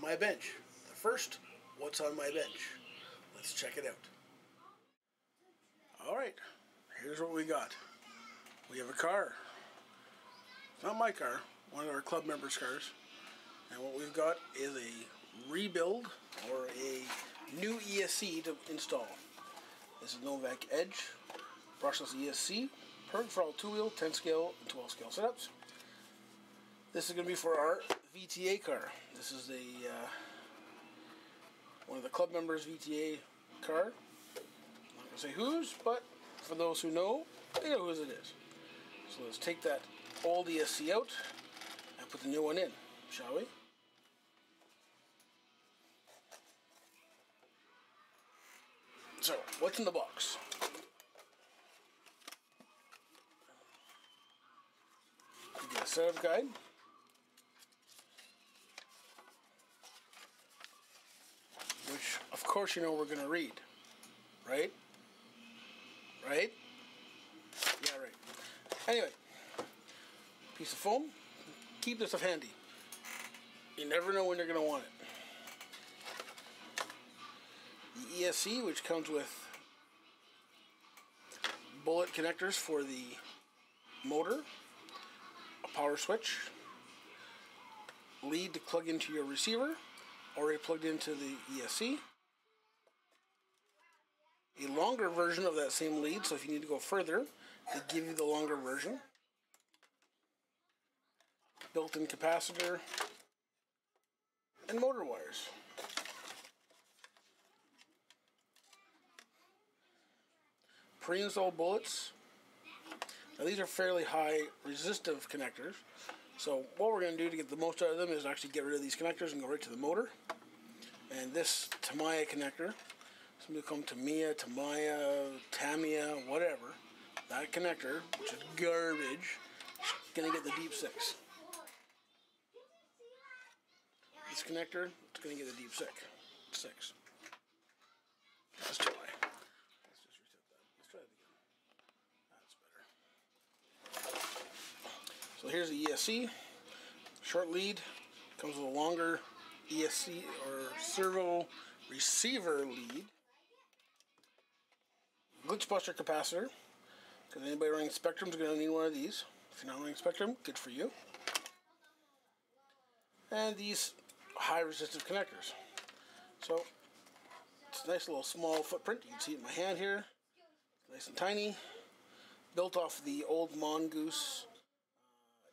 my bench. The first, what's on my bench? Let's check it out. Alright, here's what we got. We have a car. It's not my car, one of our club members' cars. And what we've got is a rebuild or a new ESC to install. This is Novak Edge brushless ESC, perfect for all 2-wheel, 10 scale, and 12 scale setups. This is going to be for our VTA car. This is one of the club members' VTA car. I'm not going to say whose, but for those who know, they know whose it is. So let's take that old ESC out and put the new one in, shall we? So, what's in the box? We get a setup guide. Which, of course, you know we're going to read. Right? Right? Yeah, right. Anyway, piece of foam. Keep this stuff handy. You never know when you're going to want it. The ESC, which comes with bullet connectors for the motor, a power switch, lead to plug into your receiver, already plugged into the ESC, a longer version of that same lead, so if you need to go further, they give you the longer version, built-in capacitor, and motor wires. Pre-installed bullets. Now these are fairly high resistive connectors, so what we're going to do to get the most out of them is actually get rid of these connectors and go right to the motor. And this Tamiya connector, some people come Tamiya, Tamiya, whatever, that connector, which is garbage, is going to get the deep 6. This connector, it's going to get the deep 6. Let's try. Let's just reset that. Let's try it again. That's better. So here's the ESC. Short lead. Comes with a longer ESC or servo receiver lead. Glitch buster capacitor. Because anybody running Spectrum is going to need one of these. If you're not running Spectrum, good for you. And these high resistive connectors. So it's a nice little small footprint. You can see it in my hand here. Nice and tiny. Built off the old Mongoose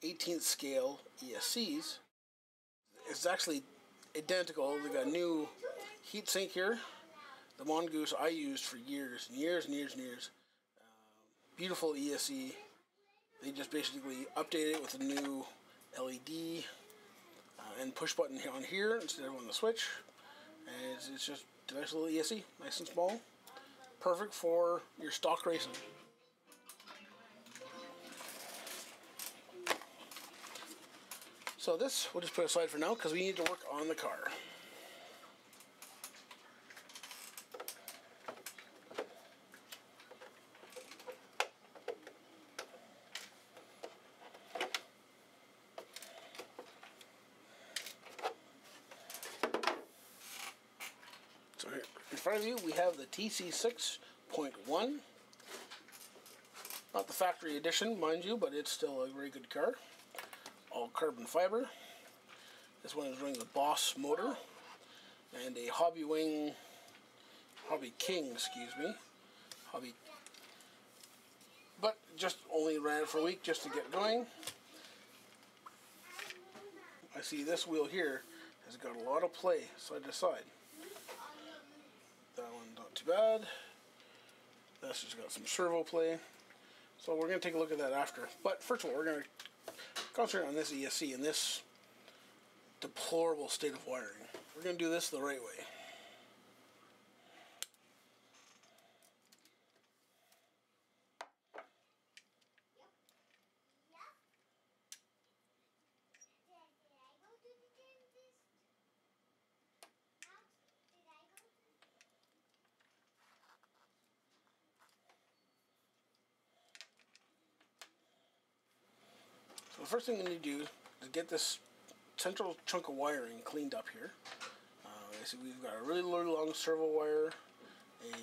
18th scale ESCs. It's actually identical. They got a new heat sink here. The Mongoose I used for years and years and years and years. Beautiful ESC. They just basically updated it with a new LED and push button on here instead of on the switch. And it's just a nice little ESC, nice and small. Perfect for your stock racing. So this we'll just put aside for now because we need to work on the car. So here in front of you we have the TC6.1. Not the factory edition, mind you, but it's still a very good car. All carbon fiber. This one is running the Boss motor and a Hobby King, but just only ran it for a week just to get going. I see this wheel here has got a lot of play side to side. That one's not too bad. That's just got some servo play. So we're going to take a look at that after. But first of all, we're going to concentrate on this ESC in this deplorable state of wiring. We're going to do this the right way. So the first thing we need to do is get this central chunk of wiring cleaned up here. So we've got a really long servo wire, a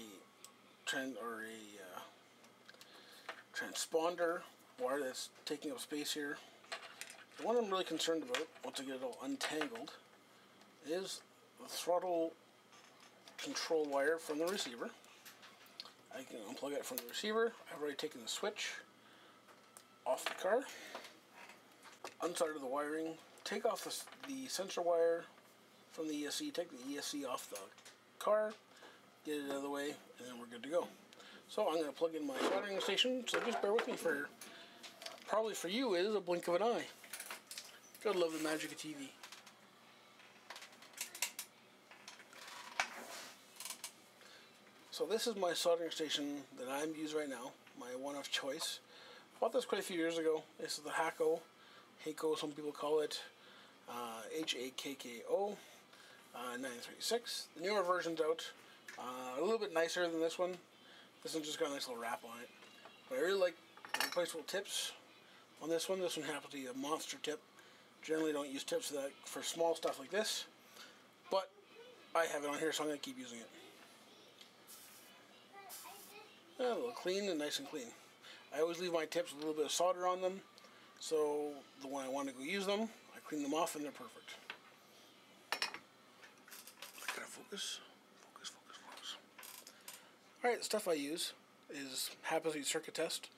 transponder wire that's taking up space here. The one I'm really concerned about, once I get it all untangled, is the throttle control wire from the receiver. I can unplug it from the receiver. I've already taken the switch off the car, unsoldered the wiring, take off the sensor wire from the ESC, take the ESC off the car, get it out of the way, and then we're good to go. So I'm going to plug in my soldering station, so just bear with me for, probably for you, is a blink of an eye. Gotta love the magic of TV. So this is my soldering station that I'm using right now, my one of choice. Bought this quite a few years ago. This is the Hakko, some people call it, Hakko 936. The newer version's out, a little bit nicer than this one. This one just got a nice little wrap on it. But I really like the replaceable tips on this one. This one happens to be a monster tip. Generally don't use tips for small stuff like this, but I have it on here, so I'm going to keep using it. A little clean and nice and clean. I always leave my tips with a little bit of solder on them, so when I want to go use them, I clean them off and they're perfect. I gotta focus. Alright, the stuff I use happens to be circuit test.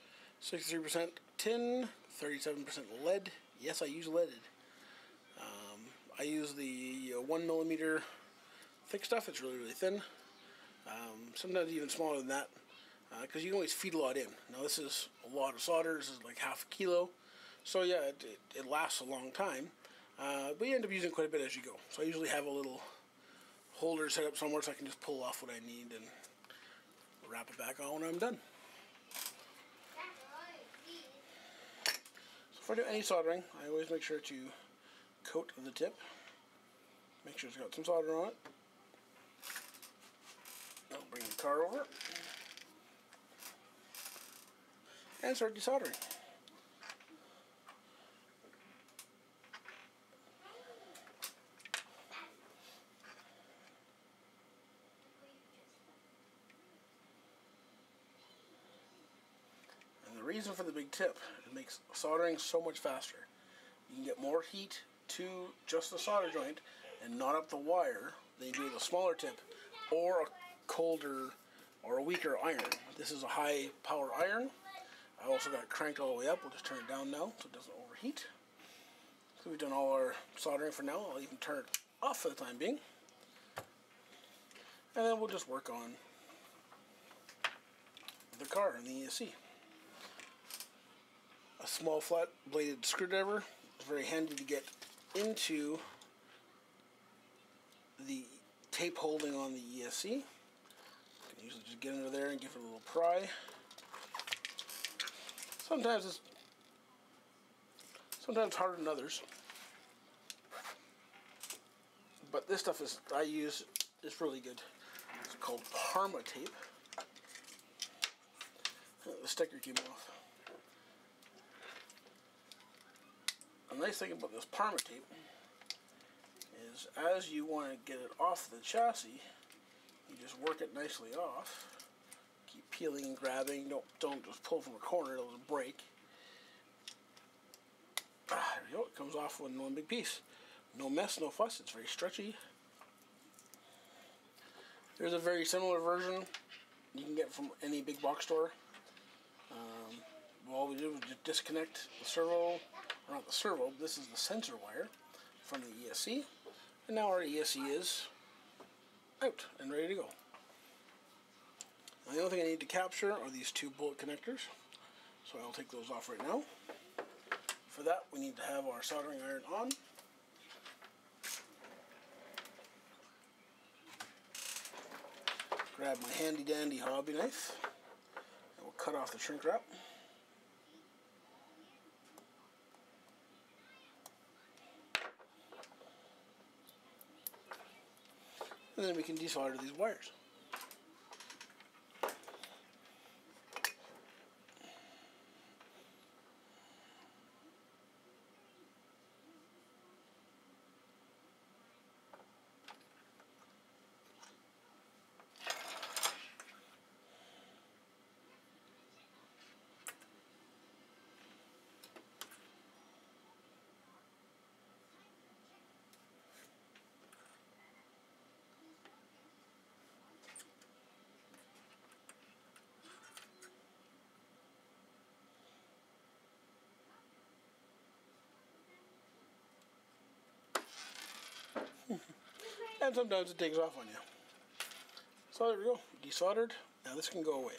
63% tin, 37% lead. Yes, I use leaded. I use the 1mm thick stuff. It's really thin. Sometimes even smaller than that, because you can always feed a lot in. Now this is a lot of solder. This is like half a kilo. So yeah, it lasts a long time. But you end up using quite a bit as you go. So I usually have a little holder set up somewhere so I can just pull off what I need and wrap it back on when I'm done. So if I do any soldering, I always make sure to coat the tip. Make sure it's got some solder on it. I'll bring the car over and start desoldering. And the reason for the big tip, it makes soldering so much faster. You can get more heat to just the solder joint and knot up the wire than you do with a smaller tip or a colder or a weaker iron. This is a high power iron. I also got it cranked all the way up. We'll just turn it down now so it doesn't overheat. So we've done all our soldering for now. I'll even turn it off for the time being. And then we'll just work on the car and the ESC. A small flat bladed screwdriver is very handy to get into the tape holding on the ESC. You can usually just get under there and give it a little pry. Sometimes it's harder than others, but this stuff I use is really good. It's called Parma tape. The sticker came off. A nice thing about this Parma tape is as you want to get it off the chassis, you just work it nicely off. Keep peeling and grabbing. Don't just pull from a corner, it'll just break. There we go, it comes off in one big piece. No mess, no fuss, it's very stretchy. There's a very similar version you can get from any big box store. All we did was just disconnect the servo, or not the servo, this is the sensor wire from the ESC. And now our ESC is out and ready to go. Now the only thing I need to capture are these two bolt connectors. So I'll take those off right now. For that we need to have our soldering iron on. Grab my handy dandy hobby knife and we'll cut off the shrink wrap. And then we can desolder these wires. and sometimes it takes off on you. So there we go, desoldered. Now this can go away.